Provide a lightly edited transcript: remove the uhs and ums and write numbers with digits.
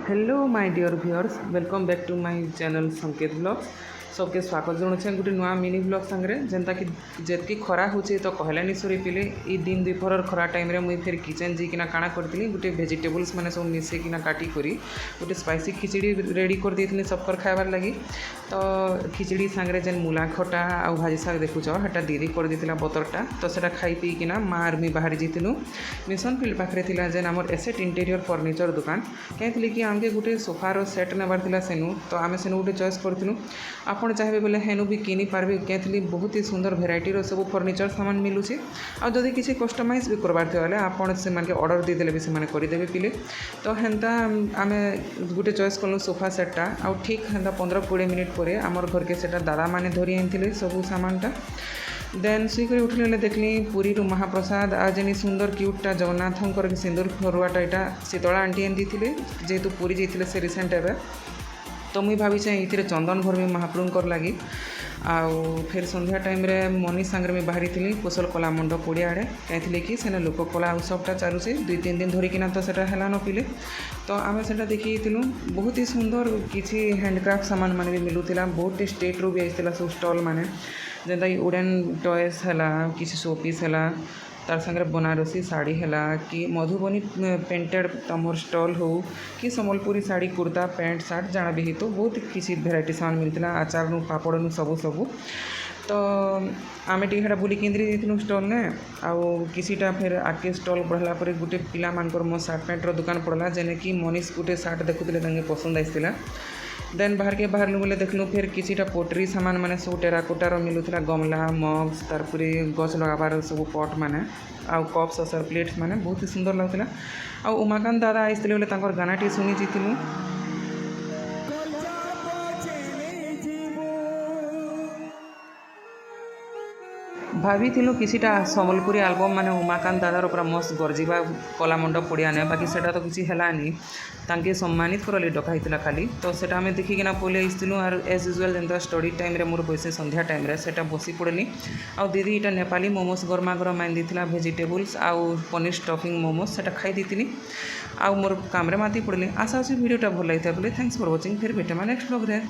Hello my dear viewers, welcome back to my channel Sanket blogs. सबके स्वागत जनाऊे गोटे नुआ मिनी ब्लॉग सांगे जेनता कि जेतकी खरा होचे तो कहला नि सरी पिले ई दिन दुपहर खरा टाइम रे मुई फिर किचन जीकिना काଣା करथिली गोटे वेजिटेबल्स माने सब मिसेकिना काटी करी गोटे स्पाइसी खिचड़ी रेडी कर देथिली सबकर खाइबार लगी। तो खिचड़ी सांगे जेन मूला खटा आ भाजी शाग देखुच हेटा दीदी कर देथिला बतरटा। तो सेटा खाई पी किना मार मी बाहर जीतिलु मिशन फील्ड पाखरे थिला जेन हमर एसेट इंटीरियर फर्निचर दुकान कहथिली कि आमके गोटे सोफार सेट नेबार थिला सेनु। तो आमे सेनु गोटे चॉइस करथिलु। आपन चाहे बोले हेनु भी किनी पारबे कहथिली बहुत ही सुंदर भेराइटीर सब फर्निचर सामान मिलुची। आ जदि किसी कस्टमाइज भी करबार थे बोले आपन से मानके ऑर्डर दे देले भी से माने करि देबे पिले। तो हेंता आमे गोटे चॉइस करलु सोफा सेटटा आ ठीक हेंता 15-20 मिनिट परे हमर घर के सेटा दादा माने धरि आनथिले सब सामानटा। देन सुईकर उठले देखली पुरी महाप्रसाद आ जेनी सुंदर क्यूटा जगन्नाथंकर सिंदूर फरुआटा यहाँ शीतला आंटी आनी जेहेतु पुरी जाइए से रिसेंट एवं। तो मुई भावी ये चंदन भरमी महाप्रभुंर लगी। आउ फिर संध्या टाइम रे मनी सांगे मुझे बाहरी थी कुशल कला मंडप पड़िया आड़े कहीं कि सेने लोक कला उत्सवटा चलुचे 2-3 दिन धरिकिना। तो सेटा हेलान पिले। तो आम से देखी बहुत ही सुंदर किसी हैंडक्राफ्ट सामान मान भी मिलूला। बहुत स्टेट रू भी आसाला सब स्टल माने जेनता कि वुडेन टॉयस है किसी शोपीस है तार संगे बनारसी साड़ी है कि मधुबनी पेंटेड तमर स्टल हो कि सम्बलपुरी साड़ी कुर्ता पैंट सार्ट जाना भी तो बहुत किसी भेराइटी सामान मिलता आचार नु पापड़ नु सबू सबू। तो आम टी बुलिक स्टल ने आउ किसीटा फिर आगे स्टल बढ़ला गोटे पिला मानकर मो सार्ट पैंटर दुकान पड़ला जेने कि मनीष गोटे सार्ट देखुले पसंद आसाला। देन बाहर के बाहर बोले देखलु फिर किसीटा पोट्री सामान माने सब टेराकोटार मिलूला गमला मग्स तारपरे गछ लगाबार सब पट माने आउ कप ससर प्लेट्स माने बहुत ही सुंदर लगुला। आ उमाकांत दादा आसते बोले गानाटी शुणी जीतिलु। भाभी किसीटा सम्बलपुरी आल्बम माने उमाकांत दादार पूरा मस्त गरजिबा कला मंडप पड़िया ने बाकी सेटा तो किसी हेलानी तांके सम्मानित करले डकाइतिला खाली। तो सेटा हमें देखिकिना पहिले आइसतिलु आर एज यूजुअल जेनता स्टडी टाइम रे मोर बसे संध्या टाइम रे सेटा बसी पड़ली। आ दीदी इटा नेपाली मोमोस गरमा गरम मान देथिला वेजिटेबल्स आउ पनीर स्टफिंग मोमोस सेटा खाई देथिली। आ मोर काम रे माती पड़ली। आशा अछि वीडियोटा भल लागिथा बोले थैंक्स फॉर वाचिंग। फिर भेटमा नेक्स्ट ब्लॉग रे।